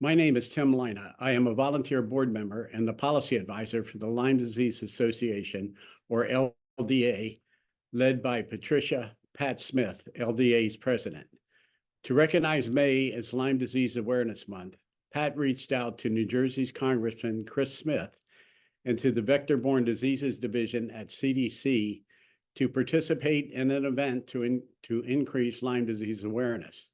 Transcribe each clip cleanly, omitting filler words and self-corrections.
My name is Tim Lynagh. I am a volunteer board member and the policy advisor for the Lyme Disease Association, or LDA, led by Pat Smith, LDA's president. To recognize May as Lyme Disease Awareness Month, Pat reached out to New Jersey's Congressman Chris Smith and to the Vector-Borne Diseases Division at CDC to participate in an event to increase Lyme disease awareness.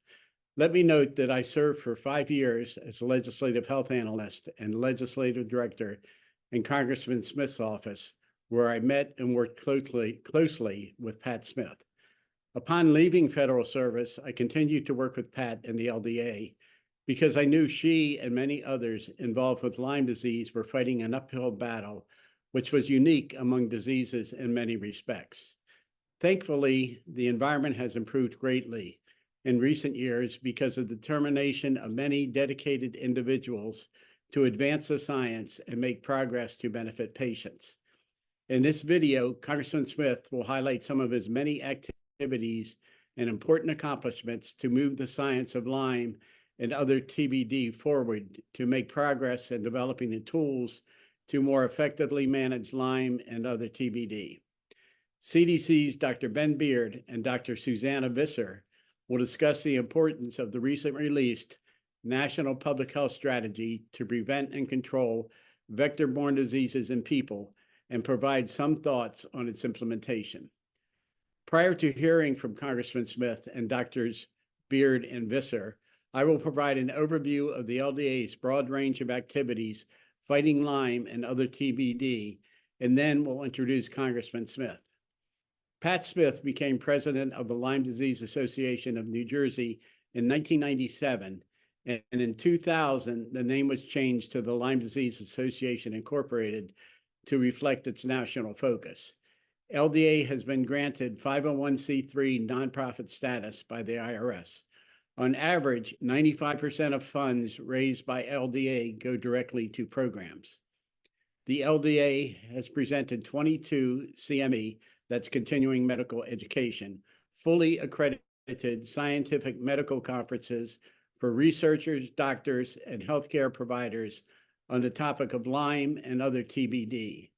Let me note that I served for 5 years as a legislative health analyst and legislative director in Congressman Smith's office, where I met and worked closely with Pat Smith. Upon leaving federal service, I continued to work with Pat and the LDA because I knew she and many others involved with Lyme disease were fighting an uphill battle, which was unique among diseases in many respects. Thankfully, the environment has improved greatly in recent years because of the determination of many dedicated individuals to advance the science and make progress to benefit patients. In this video, Congressman Smith will highlight some of his many activities and important accomplishments to move the science of Lyme and other TBD forward to make progress in developing the tools to more effectively manage Lyme and other TBD. CDC's Dr. Ben Beard and Dr. Susanna Visser will discuss the importance of the recently released National Public Health Strategy to prevent and control vector-borne diseases in people and provide some thoughts on its implementation. Prior to hearing from Congressman Smith and Drs. Beard and Visser, I will provide an overview of the LDA's broad range of activities fighting Lyme and other TBD, and then we'll introduce Congressman Smith. Pat Smith became president of the Lyme Disease Association of New Jersey in 1997, and in 2000, the name was changed to the Lyme Disease Association Incorporated to reflect its national focus. LDA has been granted 501c3 nonprofit status by the IRS. On average, 95% of funds raised by LDA go directly to programs. The LDA has presented 22 CME, that's continuing medical education, fully accredited scientific medical conferences for researchers, doctors, and healthcare providers on the topic of Lyme and other TBD,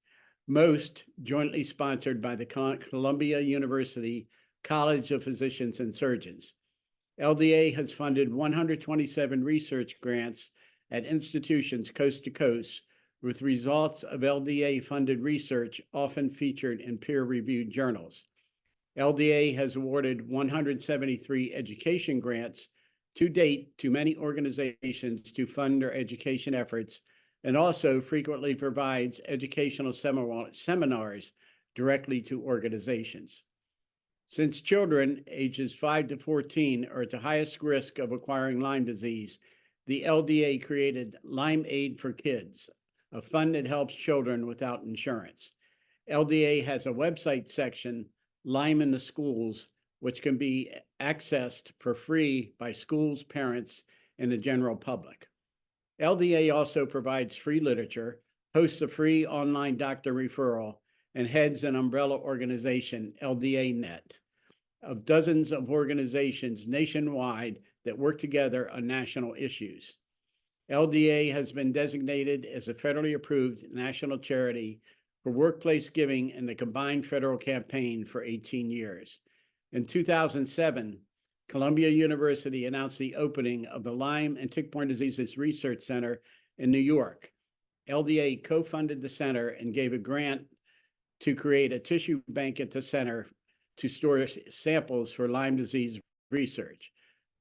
most jointly sponsored by the Columbia University College of Physicians and Surgeons. LDA has funded 127 research grants at institutions coast to coast, with results of LDA-funded research often featured in peer-reviewed journals. LDA has awarded 173 education grants to date to many organizations to fund their education efforts, and also frequently provides educational seminars directly to organizations. Since children ages 5 to 14 are at the highest risk of acquiring Lyme disease, the LDA created Lyme Aid for Kids, a fund that helps children without insurance. LDA has a website section, Lyme in the Schools, which can be accessed for free by schools, parents, and the general public. LDA also provides free literature, hosts a free online doctor referral, and heads an umbrella organization, LDA Net, of dozens of organizations nationwide that work together on national issues. LDA has been designated as a federally approved national charity for workplace giving in the combined federal campaign for 18 years. In 2007, Columbia University announced the opening of the Lyme and Tick-Borne Diseases Research Center in New York. LDA co-funded the center and gave a grant to create a tissue bank at the center to store samples for Lyme disease research.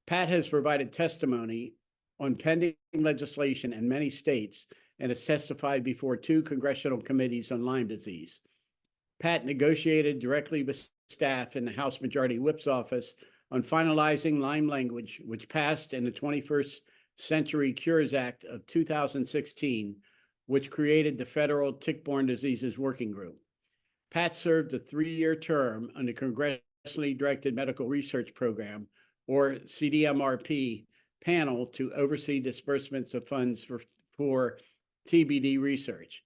Pat has provided testimony on pending legislation in many states and has testified before 2 congressional committees on Lyme disease. Pat negotiated directly with staff in the House Majority Whip's office on finalizing Lyme language, which passed in the 21st Century Cures Act of 2016, which created the Federal Tick-Borne Diseases Working Group. Pat served a 3-year term on the Congressionally Directed Medical Research Program, or CDMRP, panel to oversee disbursements of funds for TBD research,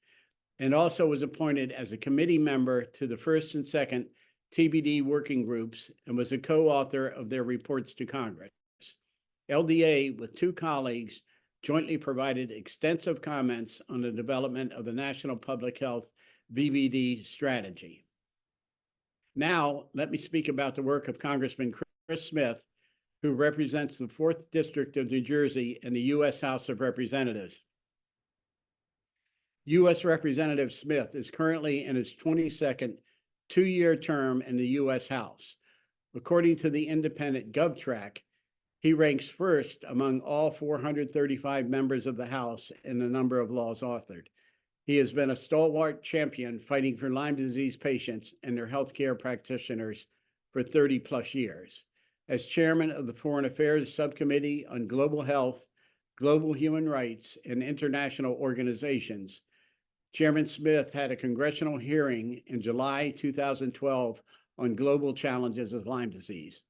and also was appointed as a committee member to the first and second TBD working groups and was a co-author of their reports to Congress. LDA, with 2 colleagues, jointly provided extensive comments on the development of the National Public Health VBD strategy. Now, let me speak about the work of Congressman Chris Smith, who represents the 4th District of New Jersey in the U.S. House of Representatives. U.S. Representative Smith is currently in his 22nd two-year term in the U.S. House. According to the independent GovTrack, he ranks first among all 435 members of the House in the number of laws authored. He has been a stalwart champion fighting for Lyme disease patients and their healthcare practitioners for 30-plus years. As chairman of the Foreign Affairs Subcommittee on Global Health, Global Human Rights, and International Organizations, Chairman Smith had a congressional hearing in July 2012 on global challenges of Lyme disease.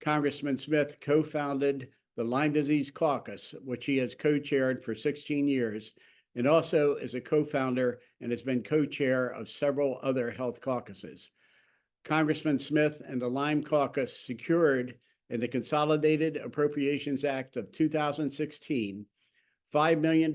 Congressman Smith co-founded the Lyme Disease Caucus, which he has co-chaired for 16 years, and also is a co-founder and has been co-chair of several other health caucuses. Congressman Smith and the Lyme Caucus secured in the Consolidated Appropriations Act of 2016 $5 million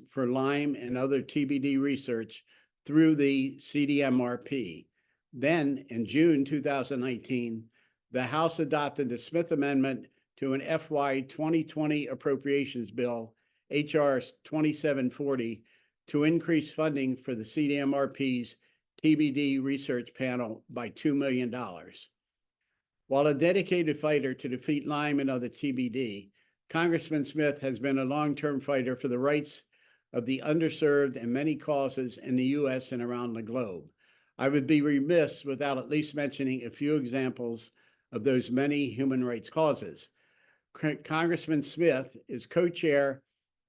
for Lyme and other TBD research through the CDMRP. Then, in June 2019, the House adopted the Smith Amendment to an FY 2020 Appropriations Bill, H.R. 2740, to increase funding for the CDMRP's TBD research panel by $2 million. While a dedicated fighter to defeat Lyme and other TBD, Congressman Smith has been a long-term fighter for the rights of the underserved and many causes in the U.S. and around the globe. I would be remiss without at least mentioning a few examples of those many human rights causes. Congressman Smith is co-chair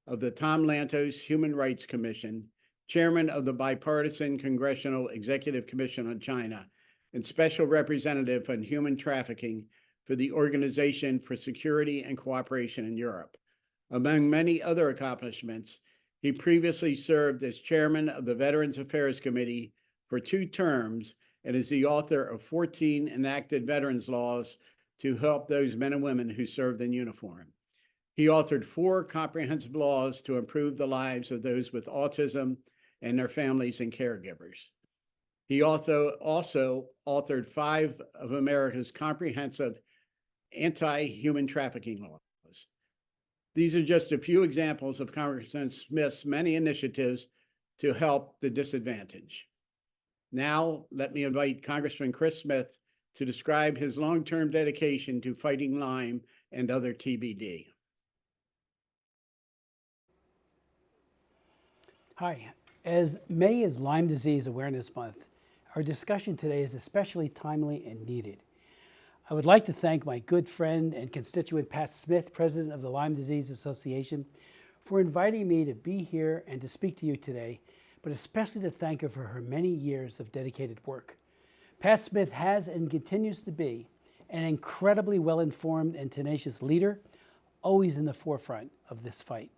of the Tom Lantos Human Rights Commission, chairman of the Bipartisan Congressional Executive Commission on China, and special representative on human trafficking for the Organization for Security and Cooperation in Europe. Among many other accomplishments, he previously served as chairman of the Veterans Affairs Committee for 2 terms and is the author of 14 enacted veterans laws to help those men and women who served in uniform. He authored 4 comprehensive laws to improve the lives of those with autism and their families and caregivers. He also authored 5 of America's comprehensive anti-human trafficking laws. These are just a few examples of Congressman Smith's many initiatives to help the disadvantaged. Now, let me invite Congressman Chris Smith to describe his long-term dedication to fighting Lyme and other TBD. Hi. As May is Lyme Disease Awareness Month, our discussion today is especially timely and needed. I would like to thank my good friend and constituent Pat Smith, president of the Lyme Disease Association, for inviting me to be here and to speak to you today, but especially to thank her for her many years of dedicated work. Pat Smith has and continues to be an incredibly well-informed and tenacious leader, always in the forefront of this fight.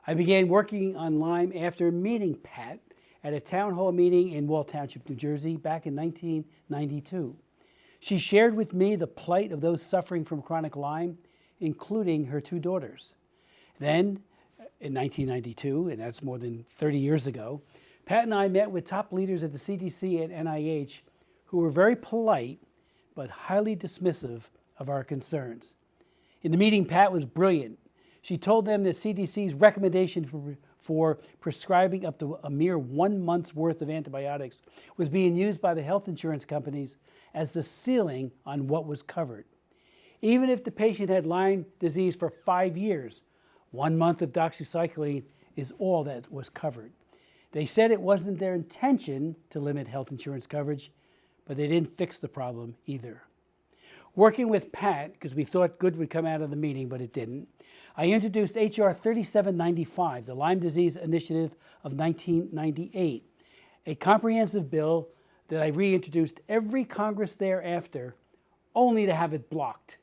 I began working on Lyme after meeting Pat at a town hall meeting in Wall Township, New Jersey, back in 1992. She shared with me the plight of those suffering from chronic Lyme, including her 2 daughters. Then, in 1992, and that's more than 30 years ago, Pat and I met with top leaders at the CDC and NIH who were very polite but highly dismissive of our concerns. In the meeting, Pat was brilliant. She told them that CDC's recommendation for prescribing up to a mere 1 month's worth of antibiotics was being used by the health insurance companies as the ceiling on what was covered. Even if the patient had Lyme disease for 5 years, 1 month of doxycycline is all that was covered. They said it wasn't their intention to limit health insurance coverage, but they didn't fix the problem either. Working with Pat, because we thought good would come out of the meeting, but it didn't, I introduced H.R. 3795, the Lyme Disease Initiative of 1998, a comprehensive bill that I reintroduced every Congress thereafter, only to have it blocked.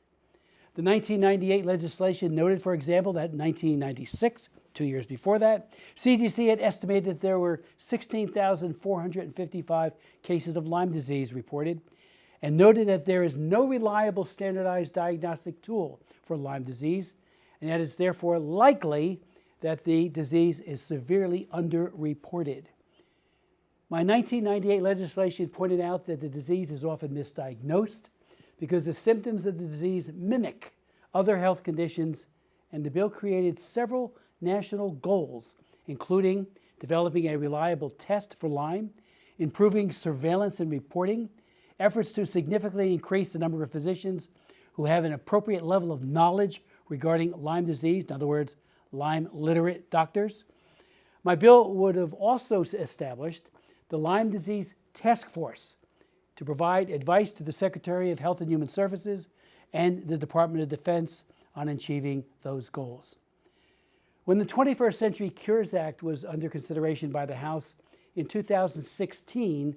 The 1998 legislation noted, for example, that in 1996, 2 years before that, CDC had estimated that there were 16,455 cases of Lyme disease reported, and noted that there is no reliable standardized diagnostic tool for Lyme disease, and that it's therefore likely that the disease is severely underreported. My 1998 legislation pointed out that the disease is often misdiagnosed because the symptoms of the disease mimic other health conditions, and the bill created several national goals, including developing a reliable test for Lyme, improving surveillance and reporting, efforts to significantly increase the number of physicians who have an appropriate level of knowledge regarding Lyme disease, in other words, Lyme literate doctors. My bill would have also established the Lyme Disease Task Force to provide advice to the Secretary of Health and Human Services and the Department of Defense on achieving those goals. When the 21st Century Cures Act was under consideration by the House in 2016,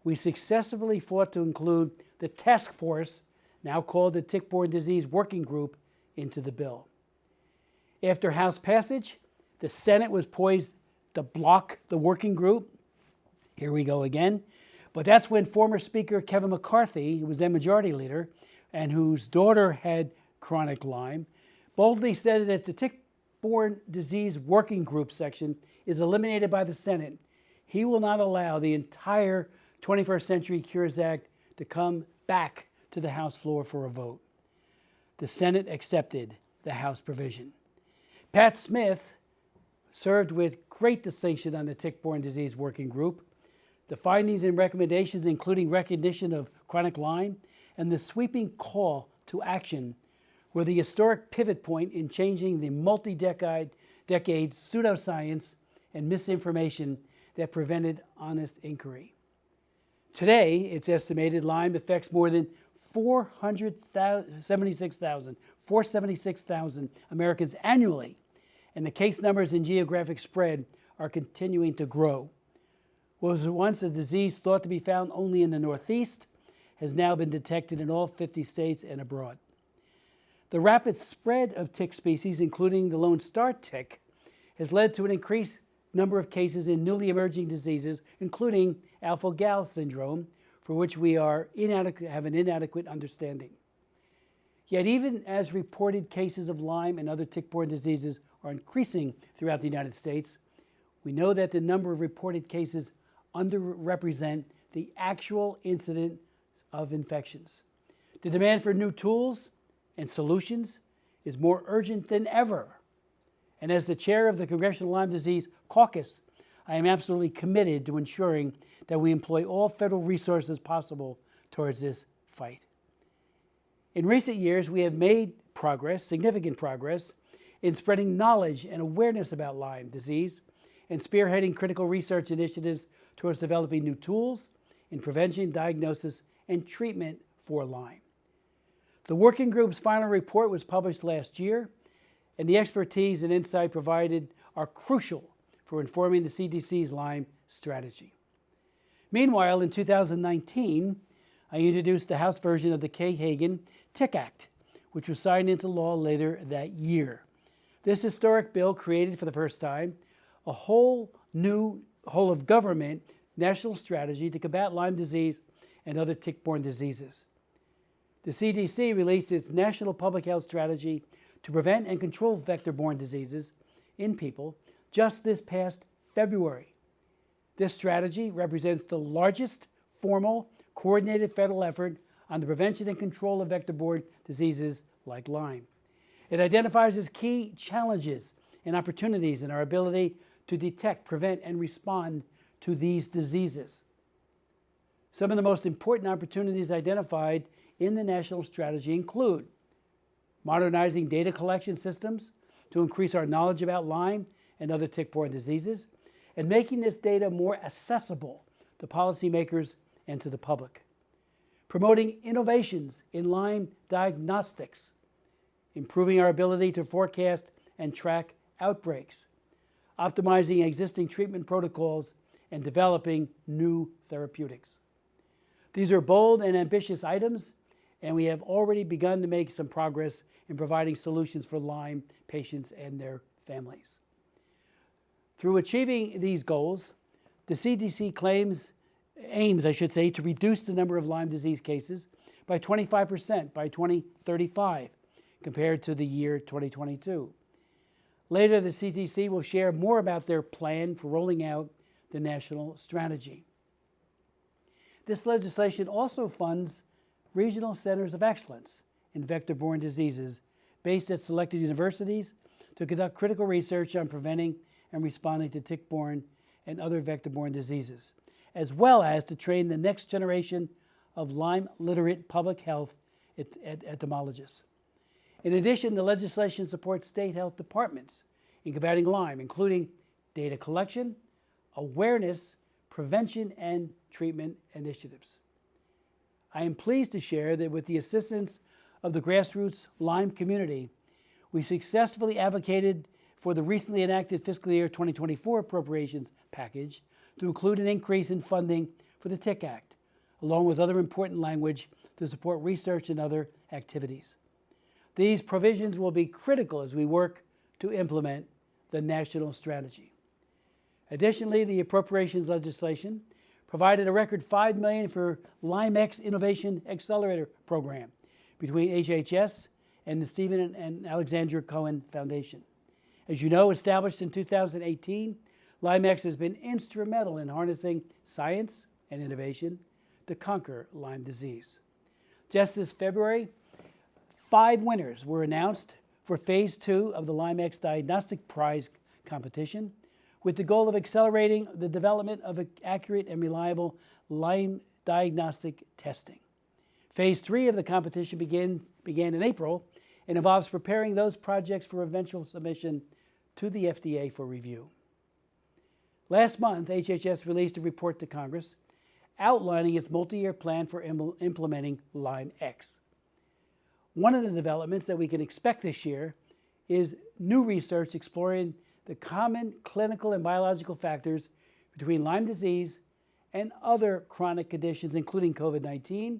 we successfully fought to include the task force, now called the Tick-Borne Disease Working Group, into the bill. After House passage, the Senate was poised to block the working group. Here we go again. But that's when former Speaker Kevin McCarthy, who was then Majority Leader, and whose daughter had chronic Lyme, boldly said that if the Tick-Borne Disease Working Group section is eliminated by the Senate, he will not allow the entire 21st Century Cures Act to come back to the House floor for a vote. The Senate accepted the House provision. Pat Smith served with great distinction on the Tick-Borne Disease Working Group. The findings and recommendations, including recognition of chronic Lyme and the sweeping call to action, were the historic pivot point in changing the multi-decade pseudoscience and misinformation that prevented honest inquiry. Today, it's estimated Lyme affects more than 476,000 Americans annually, and the case numbers and geographic spread are continuing to grow. What was once a disease thought to be found only in the Northeast has now been detected in all 50 states and abroad. The rapid spread of tick species, including the Lone Star tick, has led to an increased number of cases in newly emerging diseases, including alpha-gal syndrome, for which we have an inadequate understanding. Yet even as reported cases of Lyme and other tick-borne diseases are increasing throughout the United States, we know that the number of reported cases underrepresent the actual incidence of infections. The demand for new tools and solutions is more urgent than ever. And as the chair of the Congressional Lyme Disease Caucus, I am absolutely committed to ensuring that we employ all federal resources possible towards this fight. In recent years, we have made progress, significant progress, in spreading knowledge and awareness about Lyme disease and spearheading critical research initiatives towards developing new tools in prevention, diagnosis, and treatment for Lyme. The working group's final report was published last year, and the expertise and insight provided are crucial for informing the CDC's Lyme strategy. Meanwhile, in 2019, I introduced the House version of the Kay-Hagan Tick Act, which was signed into law later that year. This historic bill created for the first time a whole of government national strategy to combat Lyme disease and other tick-borne diseases. The CDC released its National Public Health Strategy to prevent and control vector-borne diseases in people just this past February. This strategy represents the largest formal, coordinated federal effort on the prevention and control of vector-borne diseases like Lyme. It identifies as key challenges and opportunities in our ability to detect, prevent, and respond to these diseases. Some of the most important opportunities identified in the national strategy include modernizing data collection systems to increase our knowledge about Lyme and other tick-borne diseases, and making this data more accessible to policymakers and to the public. Promoting innovations in Lyme diagnostics, improving our ability to forecast and track outbreaks, optimizing existing treatment protocols, and developing new therapeutics. These are bold and ambitious items, and we have already begun to make some progress in providing solutions for Lyme patients and their families. Through achieving these goals, the CDC aims to reduce the number of Lyme disease cases by 25% by 2035, compared to the year 2022. Later, the CDC will share more about their plan for rolling out the national strategy. This legislation also funds regional centers of excellence in vector-borne diseases based at selected universities to conduct critical research on preventing and responding to tick-borne and other vector-borne diseases, as well as to train the next generation of Lyme-literate public health entomologists. In addition, the legislation supports state health departments in combating Lyme, including data collection, awareness, prevention, and treatment initiatives. I am pleased to share that with the assistance of the grassroots Lyme community, we successfully advocated for the recently enacted fiscal year 2024 appropriations package to include an increase in funding for the Tick Act, along with other important language to support research and other activities. These provisions will be critical as we work to implement the national strategy. Additionally, the appropriations legislation provided a record $5 million for LymeX Innovation Accelerator Program between HHS and the Stephen and Alexandra Cohen Foundation. As you know, established in 2018, LymeX has been instrumental in harnessing science and innovation to conquer Lyme disease. Just this February, 5 winners were announced for Phase 2 of the LymeX Diagnostic Prize competition, with the goal of accelerating the development of accurate and reliable Lyme diagnostic testing. Phase 3 of the competition began in April and involves preparing those projects for eventual submission to the FDA for review. Last month, HHS released a report to Congress outlining its multi-year plan for implementing LymeX. One of the developments that we can expect this year is new research exploring the common clinical and biological factors between Lyme disease and other chronic conditions, including COVID-19,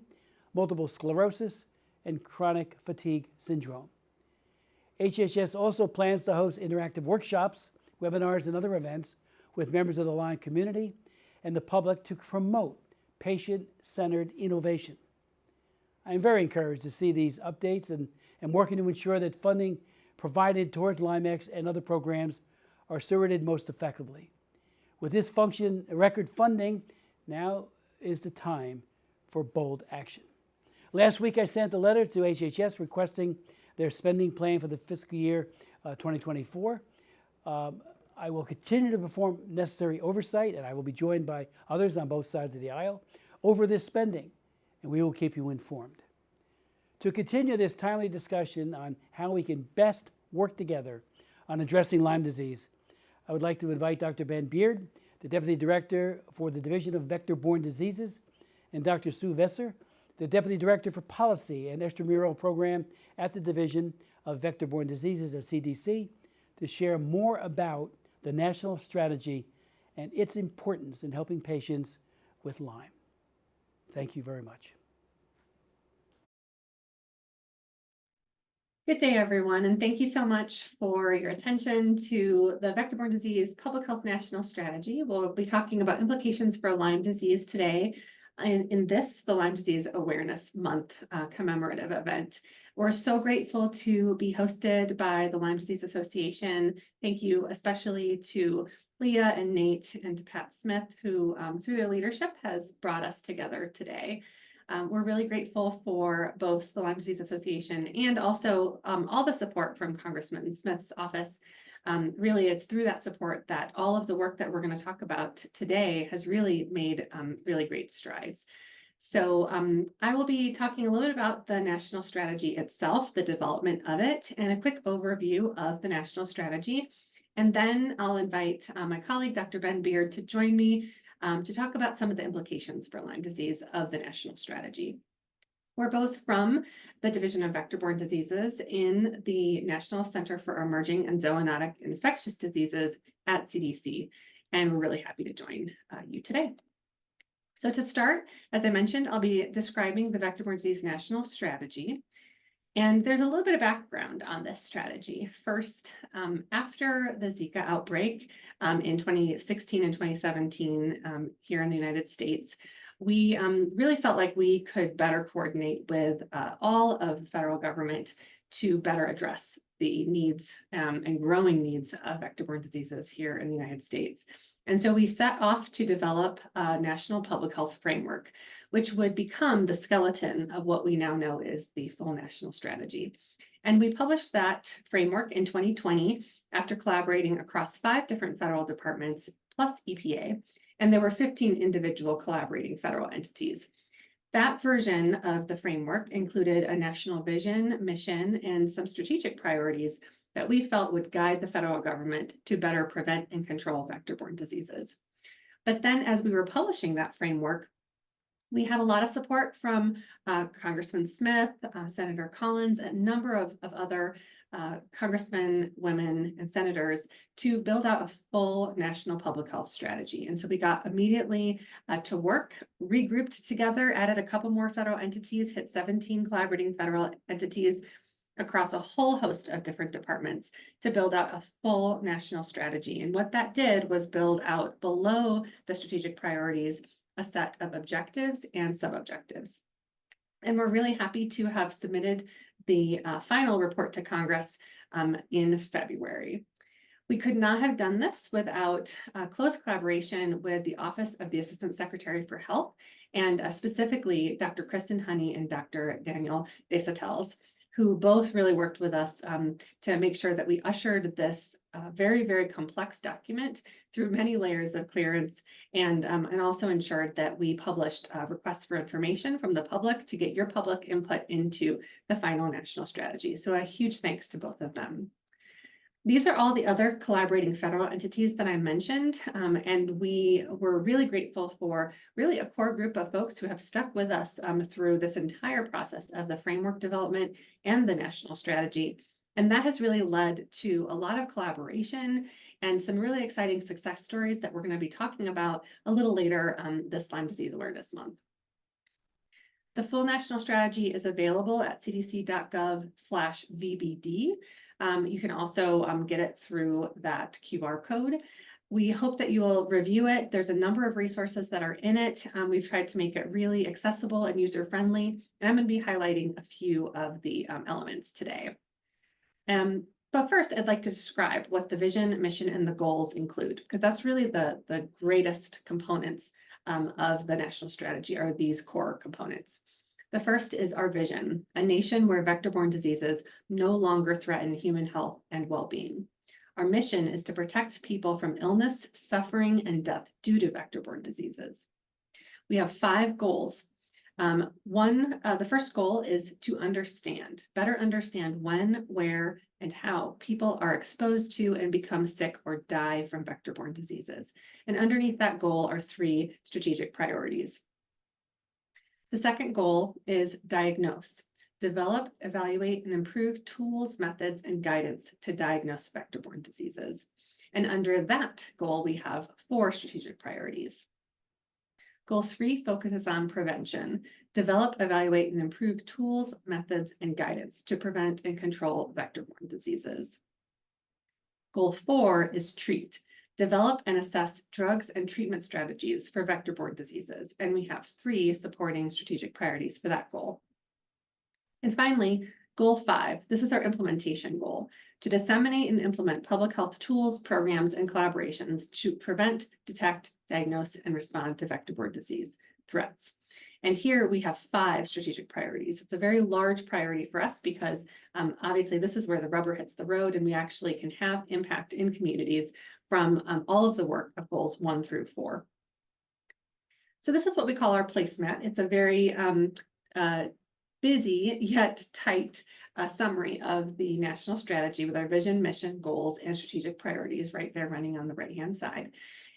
multiple sclerosis, and chronic fatigue syndrome. HHS also plans to host interactive workshops, webinars, and other events with members of the Lyme community and the public to promote patient-centered innovation. I am very encouraged to see these updates and working to ensure that funding provided towards LymeX and other programs are stewarded most effectively. With this record funding, now is the time for bold action. Last week, I sent a letter to HHS requesting their spending plan for the fiscal year 2024. I will continue to perform necessary oversight, and I will be joined by others on both sides of the aisle over this spending, and we will keep you informed. To continue this timely discussion on how we can best work together on addressing Lyme disease, I would like to invite Dr. Ben Beard, the Deputy Director for the Division of Vector-Borne Diseases, and Dr. Sue Visser, the Deputy Director for Policy and Extramural Program at the Division of Vector-Borne Diseases at CDC, to share more about the national strategy and its importance in helping patients with Lyme. Thank you very much. Good day, everyone, and thank you so much for your attention to the Vector-Borne Disease Public Health National Strategy. We'll be talking about implications for Lyme disease today in the Lyme Disease Awareness Month commemorative event. We're so grateful to be hosted by the Lyme Disease Association. Thank you especially to Lynagh and Nate and to Pat Smith, who through their leadership has brought us together today. We're really grateful for both the Lyme Disease Association and also all the support from Congressman Smith's office. Really, it's through that support that all of the work that we're going to talk about today has really made really great strides. So I will be talking a little bit about the national strategy itself, the development of it, and a quick overview of the national strategy. And then I'll invite my colleague, Dr. Ben Beard, to join me to talk about some of the implications for Lyme disease of the national strategy. We're both from the Division of Vector-Borne Diseases in the National Center for Emerging and Zoonotic Infectious Diseases at CDC, and we're really happy to join you today. So to start, as I mentioned, I'll be describing the Vector-Borne Disease National Strategy. And there's a little bit of background on this strategy. First, after the Zika outbreak in 2016 and 2017 here in the United States, we really felt like we could better coordinate with all of the federal government to better address the needs and growing needs of vector-borne diseases here in the United States. And so we set off to develop a national public health framework, which would become the skeleton of what we now know is the full national strategy. And we published that framework in 2020 after collaborating across 5 different federal departments plus EPA, and there were 15 individual collaborating federal entities. That version of the framework included a national vision, mission, and some strategic priorities that we felt would guide the federal government to better prevent and control vector-borne diseases. But then as we were publishing that framework, we had a lot of support from Congressman Smith, Senator Collins, a number of other congressmen, women, and senators to build out a full national public health strategy. And so we got immediately to work, regrouped together, added a couple more federal entities, hit 17 collaborating federal entities across a whole host of different departments to build out a full national strategy. And what that did was build out below the strategic priorities a set of objectives and sub-objectives. And we're really happy to have submitted the final report to Congress in February. We could not have done this without close collaboration with the Office of the Assistant Secretary for Health, and specifically Dr. Kristen Honey and Dr. Daniel Desatels, who both really worked with us to make sure that we ushered this very, very complex document through many layers of clearance, and also ensured that we published requests for information from the public to get your public input into the final national strategy. So a huge thanks to both of them. These are all the other collaborating federal entities that I mentioned, and we were really grateful for really a core group of folks who have stuck with us through this entire process of the framework development and the national strategy. And that has really led to a lot of collaboration and some really exciting success stories that we're going to be talking about a little later this Lyme Disease Awareness Month. The full national strategy is available at cdc.gov/VBD. You can also get it through that QR code. We hope that you'll review it. There's a number of resources that are in it. We've tried to make it really accessible and user-friendly, and I'm going to be highlighting a few of the elements today. But first, I'd like to describe what the vision, mission, and the goals include, because that's really the greatest components of the national strategy are these core components. The first is our vision, a nation where vector-borne diseases no longer threaten human health and well-being. Our mission is to protect people from illness, suffering, and death due to vector-borne diseases. We have 5 goals. The first goal is to better understand when, where, and how people are exposed to and become sick or die from vector-borne diseases. And underneath that goal are 3 strategic priorities. The second goal is diagnose, develop, evaluate, and improve tools, methods, and guidance to diagnose vector-borne diseases. And under that goal, we have 4 strategic priorities. Goal 3 focuses on prevention, develop, evaluate, and improve tools, methods, and guidance to prevent and control vector-borne diseases. Goal 4 is treat, develop and assess drugs and treatment strategies for vector-borne diseases. And we have 3 supporting strategic priorities for that goal. And finally, goal 5, this is our implementation goal, to disseminate and implement public health tools, programs, and collaborations to prevent, detect, diagnose, and respond to vector-borne disease threats. And here we have 5 strategic priorities. It's a very large priority for us because obviously this is where the rubber hits the road and we actually can have impact in communities from all of the work of goals 1 through 4. So this is what we call our placemat. It's a very busy yet tight summary of the national strategy with our vision, mission, goals, and strategic priorities right there running on the right-hand side.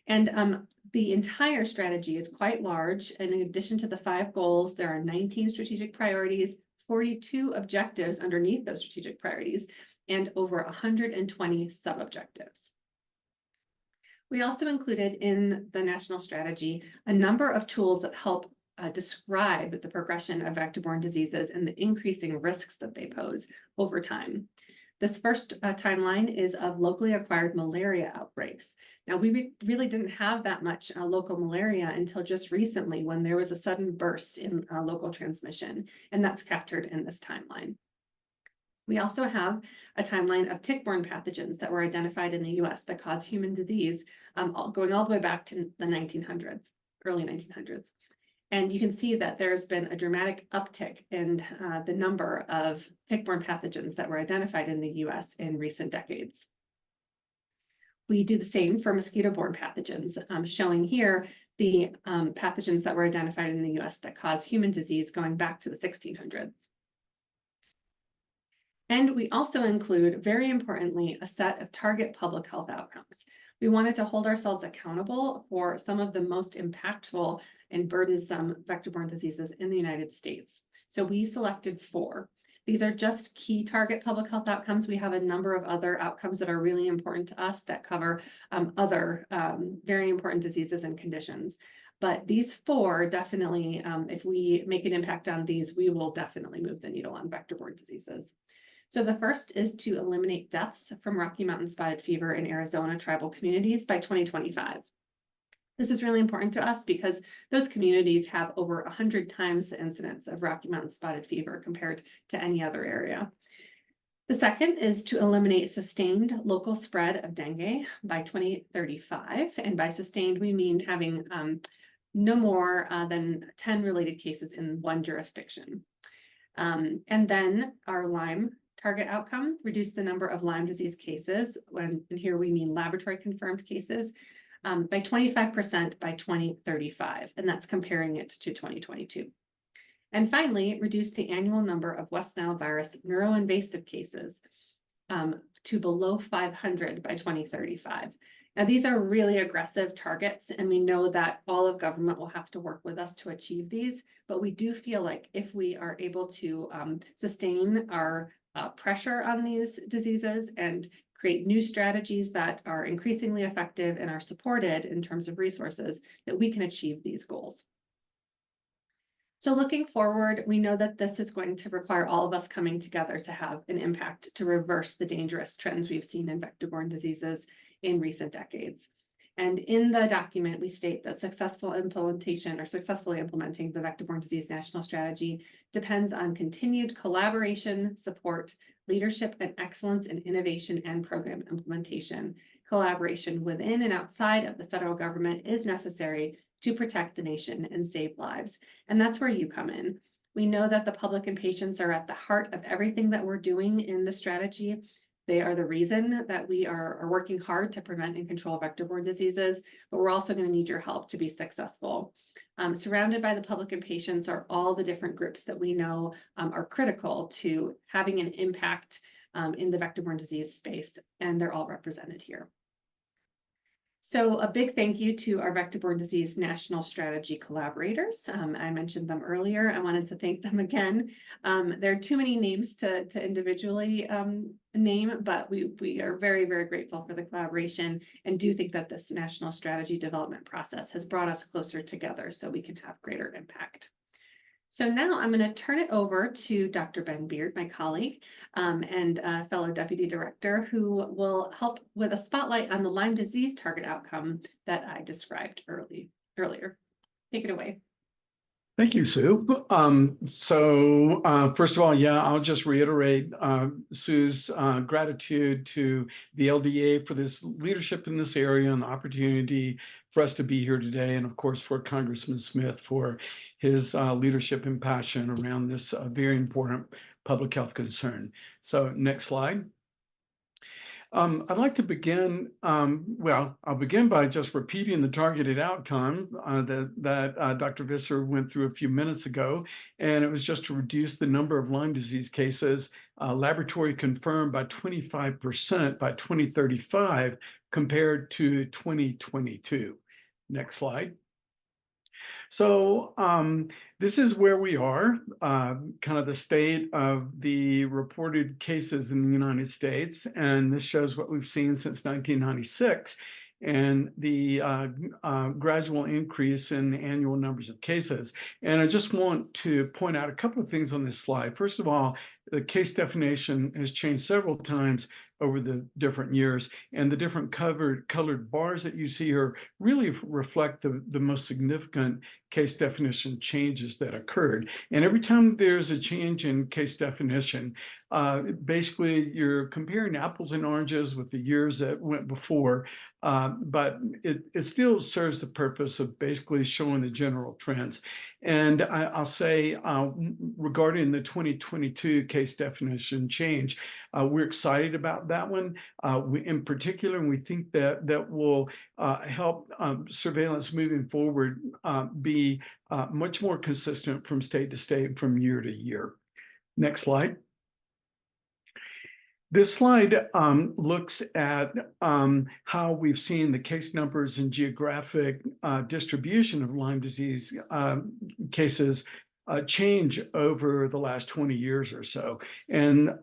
And the entire strategy is quite large. And in addition to the 5 goals, there are 19 strategic priorities, 42 objectives underneath those strategic priorities, and over 120 sub-objectives. We also included in the national strategy a number of tools that help describe the progression of vector-borne diseases and the increasing risks that they pose over time. This first timeline is of locally acquired malaria outbreaks. Now, we really didn't have that much local malaria until just recently when there was a sudden burst in local transmission, and that's captured in this timeline. We also have a timeline of tick-borne pathogens that were identified in the US that cause human disease, going all the way back to the 1900s, early 1900s. And you can see that there's been a dramatic uptick in the number of tick-borne pathogens that were identified in the US in recent decades. We do the same for mosquito-borne pathogens, showing here the pathogens that were identified in the US that cause human disease going back to the 1600s. And we also include, very importantly, a set of target public health outcomes. We wanted to hold ourselves accountable for some of the most impactful and burdensome vector-borne diseases in the United States. So we selected 4. These are just key target public health outcomes. We have a number of other outcomes that are really important to us that cover other very important diseases and conditions. But these 4 definitely, if we make an impact on these, we will definitely move the needle on vector-borne diseases. So the first is to eliminate deaths from Rocky Mountain spotted fever in Arizona tribal communities by 2025. This is really important to us because those communities have over 100 times the incidence of Rocky Mountain spotted fever compared to any other area. The second is to eliminate sustained local spread of dengue by 2035. And by sustained, we mean having no more than 10 related cases in one jurisdiction. And then our Lyme target outcome, reduce the number of Lyme disease cases, and here we mean laboratory confirmed cases, by 25% by 2035, and that's comparing it to 2022. And finally, reduce the annual number of West Nile virus neuroinvasive cases to below 500 by 2035. Now, these are really aggressive targets, and we know that all of government will have to work with us to achieve these, but we do feel like if we are able to sustain our pressure on these diseases and create new strategies that are increasingly effective and are supported in terms of resources, that we can achieve these goals. So looking forward, we know that this is going to require all of us coming together to have an impact to reverse the dangerous trends we've seen in vector-borne diseases in recent decades. And in the document, we state that successfully implementing the Vector-Borne Disease National Strategy depends on continued collaboration, support, leadership, and excellence in innovation and program implementation. Collaboration within and outside of the federal government is necessary to protect the nation and save lives. And that's where you come in. We know that the public and patients are at the heart of everything that we're doing in the strategy. They are the reason that we are working hard to prevent and control vector-borne diseases, but we're also going to need your help to be successful. Surrounded by the public and patients are all the different groups that we know are critical to having an impact in the vector-borne disease space, and they're all represented here. So a big thank you to our Vector-Borne Disease National Strategy collaborators. I mentioned them earlier. I wanted to thank them again. There are too many names to individually name, but we are very, very grateful for the collaboration and do think that this national strategy development process has brought us closer together so we can have greater impact. So now I'm going to turn it over to Dr. Ben Beard, my colleague and fellow deputy director, who will help with a spotlight on the Lyme disease target outcome that I described earlier. Take it away. Thank you, Sue. First of all, I'll just reiterate Sue's gratitude to the LDA for this leadership in this area and the opportunity for us to be here today, and of course for Congressman Smith for his leadership and passion around this very important public health concern. So next slide. I'd like to begin, I'll begin by just repeating the targeted outcome that Dr. Visser went through a few minutes ago, and it was just to reduce the number of Lyme disease cases laboratory confirmed by 25% by 2035 compared to 2022. Next slide. So this is where we are, kind of the state of the reported cases in the United States, and this shows what we've seen since 1996 and the gradual increase in annual numbers of cases. And I just want to point out a couple of things on this slide. First of all, the case definition has changed several times over the different years, and the different colored bars that you see here really reflect the most significant case definition changes that occurred. And every time there's a change in case definition, basically you're comparing apples and oranges with the years that went before, but it still serves the purpose of basically showing the general trends. And I'll say regarding the 2022 case definition change, we're excited about that one in particular, and we think that will help surveillance moving forward be much more consistent from state to state, from year to year. Next slide. This slide looks at how we've seen the case numbers and geographic distribution of Lyme disease cases change over the last 20 years or so. And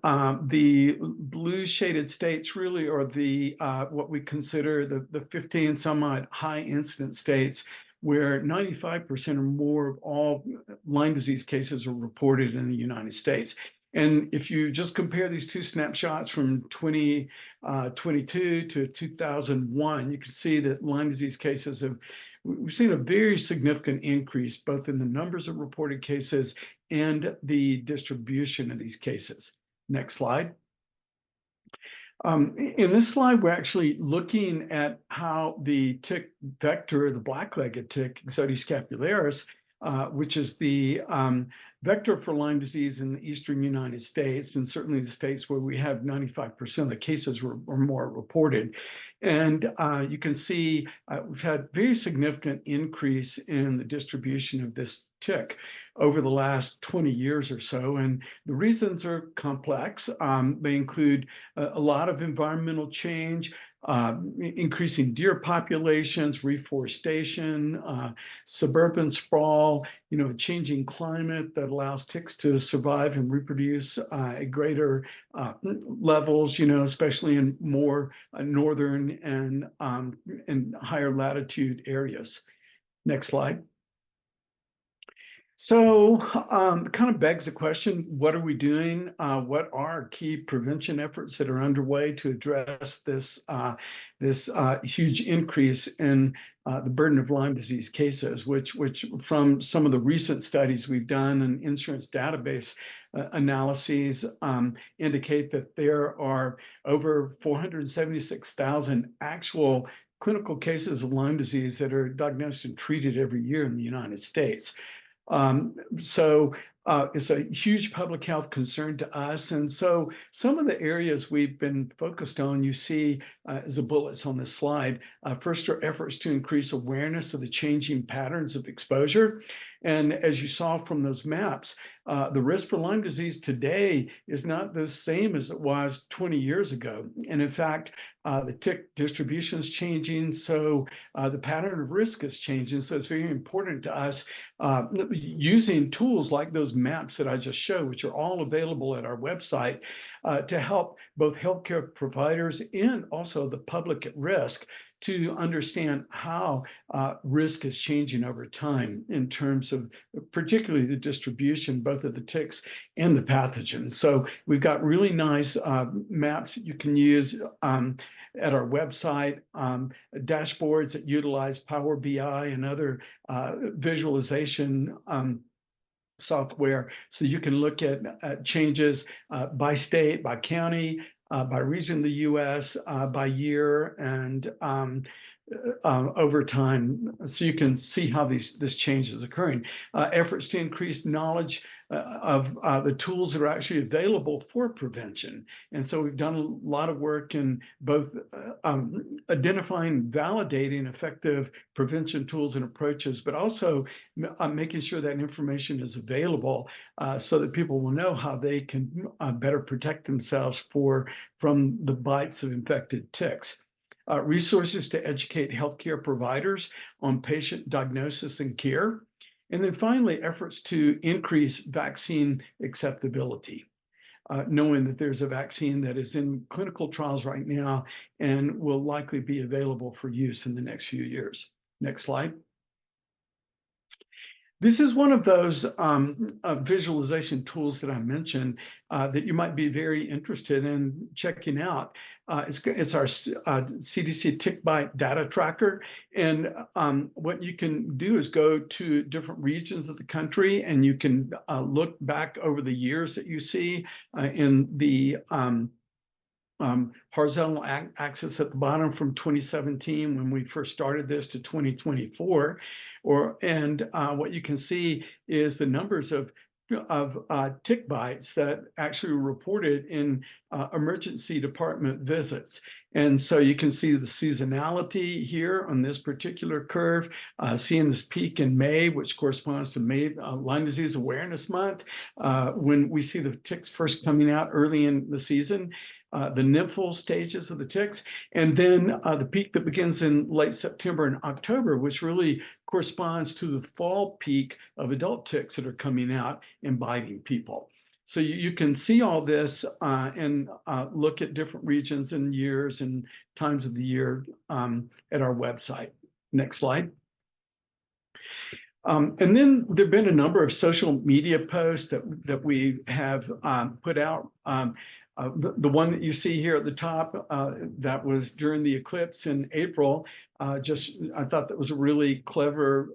the blue shaded states really are the what we consider the 15 some odd high incidence states, where 95% or more of all Lyme disease cases are reported in the United States. And if you just compare these two snapshots from 2022 to 2001, you can see that Lyme disease cases we've seen a very significant increase both in the numbers of reported cases and the distribution of these cases. Next slide. In this slide, we're actually looking at how the tick vector, the black-legged tick, Ixodes scapularis, which is the vector for Lyme disease in the eastern United States, and certainly the states where we have 95% of the cases or more reported. And you can see we've had very significant increase in the distribution of this tick over the last 20 years or so. And the reasons are complex. They include a lot of environmental change, increasing deer populations, reforestation, suburban sprawl, changing climate that allows ticks to survive and reproduce at greater levels, especially in more northern and higher latitude areas. Next slide. So kind of begs the question, what are we doing? What are key prevention efforts that are underway to address this huge increase in the burden of Lyme disease cases, which from some of the recent studies we've done and insurance database analyses indicate that there are over 476,000 actual clinical cases of Lyme disease that are diagnosed and treated every year in the United States. So it's a huge public health concern to us. And so some of the areas we've been focused on, you see as the bullets on this slide. First are efforts to increase awareness of the changing patterns of exposure. And as you saw from those maps, the risk for Lyme disease today is not the same as it was 20 years ago. And in fact, the tick distribution is changing, so the pattern of risk is changing. So it's very important to us using tools like those maps that I just showed, which are all available at our website, to help both healthcare providers and also the public at risk to understand how risk is changing over time in terms of particularly the distribution, both of the ticks and the pathogens. So we've got really nice maps that you can use at our website, dashboards that utilize Power BI and other visualization software. So you can look at changes by state, by county, by region of the U.S., by year, and over time, so you can see how this change is occurring. Efforts to increase knowledge of the tools that are actually available for prevention. And so we've done a lot of work in both identifying, validating effective prevention tools and approaches, but also making sure that information is available so that people will know how they can better protect themselves from the bites of infected ticks. Resources to educate healthcare providers on patient diagnosis and care. And then finally, efforts to increase vaccine acceptability, knowing that there's a vaccine that is in clinical trials right now and will likely be available for use in the next few years. Next slide. This is one of those visualization tools that I mentioned that you might be very interested in checking out. It's our CDC tick bite data tracker. And what you can do is go to different regions of the country, and you can look back over the years that you see in the horizontal axis at the bottom from 2017 when we first started this to 2024, and what you can see is the numbers of tick bites that actually were reported in emergency department visits. And so you can see the seasonality here on this particular curve, seeing this peak in May, which corresponds to May Lyme Disease Awareness Month, when we see the ticks first coming out early in the season. The nymphal stages of the ticks, and then the peak that begins in late September and October, which really corresponds to the fall peak of adult ticks that are coming out and biting people. So you can see all this and look at different regions and years and times of the year at our website. Next slide. And then there have been a number of social media posts that we have put out. The one that you see here at the top, that was during the eclipse in April. I thought that was a really clever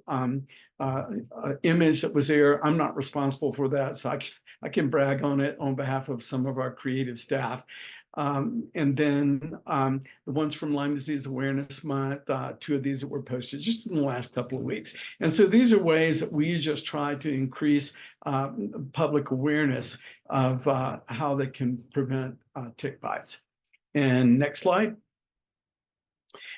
image that was there. I'm not responsible for that, so I can brag on it on behalf of some of our creative staff. And then the ones from Lyme Disease Awareness Month, 2 of these that were posted just in the last couple of weeks. And so these are ways that we just try to increase public awareness of how they can prevent tick bites. And next slide.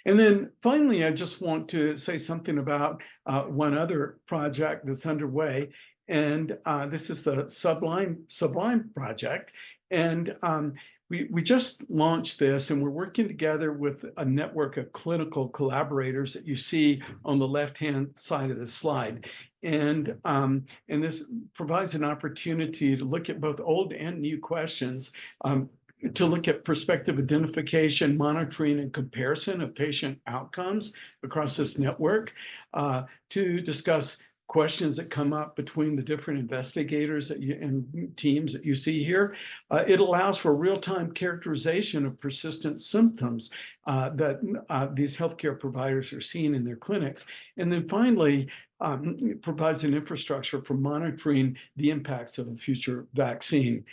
And then finally, I just want to say something about one other project that's underway. And this is the Sublime project. And we just launched this, and we're working together with a network of clinical collaborators that you see on the left-hand side of the slide. And this provides an opportunity to look at both old and new questions, to look at prospective identification, monitoring, and comparison of patient outcomes across this network, to discuss questions that come up between the different investigators and teams that you see here. It allows for real-time characterization of persistent symptoms that these healthcare providers are seeing in their clinics. And then finally, it provides an infrastructure for monitoring the impacts of a future vaccine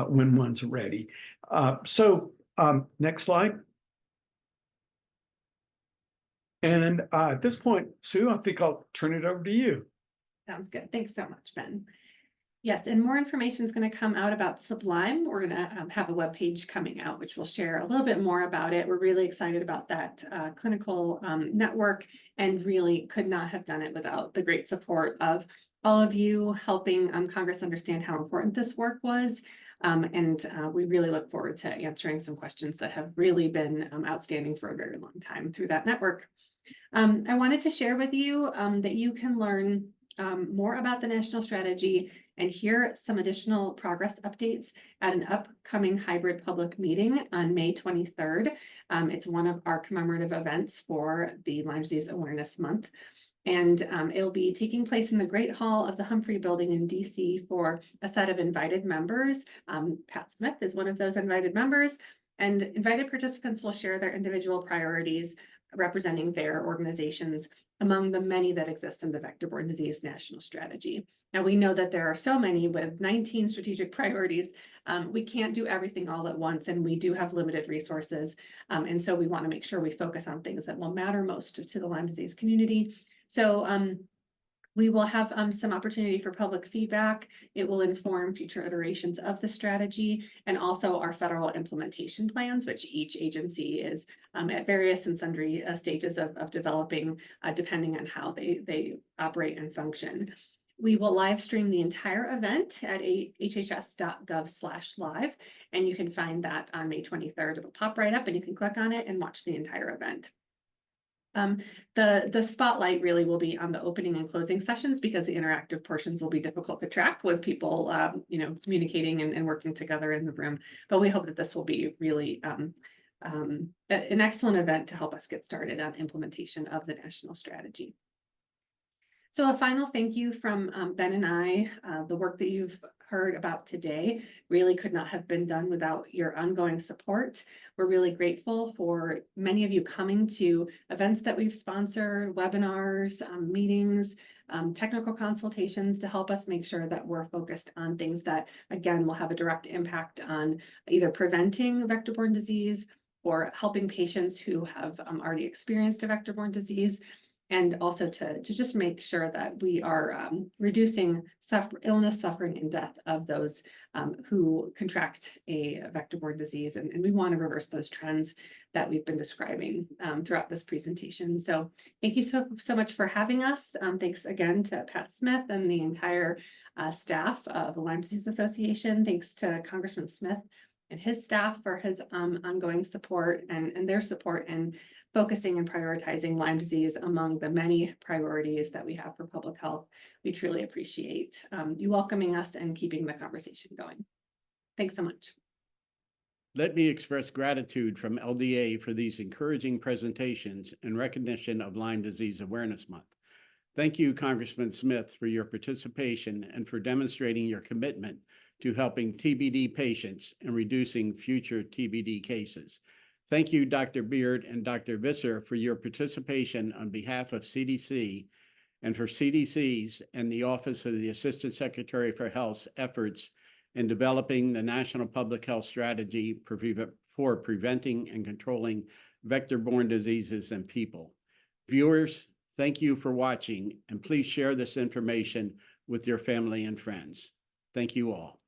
when one's ready. Next slide. And at this point, Sue, I think I'll turn it over to you. Sounds good. Thanks so much, Ben. Yes, and more information is going to come out about Sublime. We're going to have a webpage coming out, which will share a little bit more about it. We're really excited about that clinical network, and really could not have done it without the great support of all of you helping Congress understand how important this work was. We really look forward to answering some questions that have really been outstanding for a very long time through that network. I wanted to share with you that you can learn more about the national strategy and hear some additional progress updates at an upcoming hybrid public meeting on May 23rd. It's one of our commemorative events for the Lyme Disease Awareness Month. And it'll be taking place in the Great Hall of the Humphrey Building in DC for a set of invited members. Pat Smith is one of those invited members, and invited participants will share their individual priorities representing their organizations among the many that exist in the Vector-Borne Disease National Strategy. Now, we know that there are so many with 19 strategic priorities. We can't do everything all at once, and we do have limited resources. And so we want to make sure we focus on things that will matter most to the Lyme disease community. So we will have some opportunity for public feedback. It will inform future iterations of the strategy, and also our federal implementation plans, which each agency is at various and sundry stages of developing, depending on how they operate and function. We will live stream the entire event at hhs.gov/live, and you can find that on May 23rd. It'll pop right up and you can click on it and watch the entire event. The spotlight really will be on the opening and closing sessions, because the interactive portions will be difficult to track with people, communicating and working together in the room. But we hope that this will be really an excellent event to help us get started on implementation of the national strategy. So a final thank you from Ben and I. The work that you've heard about today really could not have been done without your ongoing support. We're really grateful for many of you coming to events that we've sponsored, webinars, meetings, technical consultations to help us make sure that we're focused on things that, again, will have a direct impact on either preventing vector-borne disease or helping patients who have already experienced a vector-borne disease, and also to just make sure that we are reducing illness, suffering, and death of those who contract a vector-borne disease. And we want to reverse those trends that we've been describing throughout this presentation. So thank you so much for having us. Thanks again to Pat Smith and the entire staff of the Lyme Disease Association. Thanks to Congressman Smith and his staff for his ongoing support and their support in focusing and prioritizing Lyme disease among the many priorities that we have for public health. We truly appreciate you welcoming us and keeping the conversation going. Thanks so much. Let me express gratitude from LDA for these encouraging presentations in recognition of Lyme Disease Awareness Month. Thank you, Congressman Smith, for your participation and for demonstrating your commitment to helping TBD patients and reducing future TBD cases. Thank you, Dr. Beard and Dr. Visser, for your participation on behalf of CDC and for CDC's and the Office of the Assistant Secretary for Health's efforts in developing the National Public Health Strategy for preventing and controlling vector-borne diseases in people. Viewers, thank you for watching, and please share this information with your family and friends. Thank you all.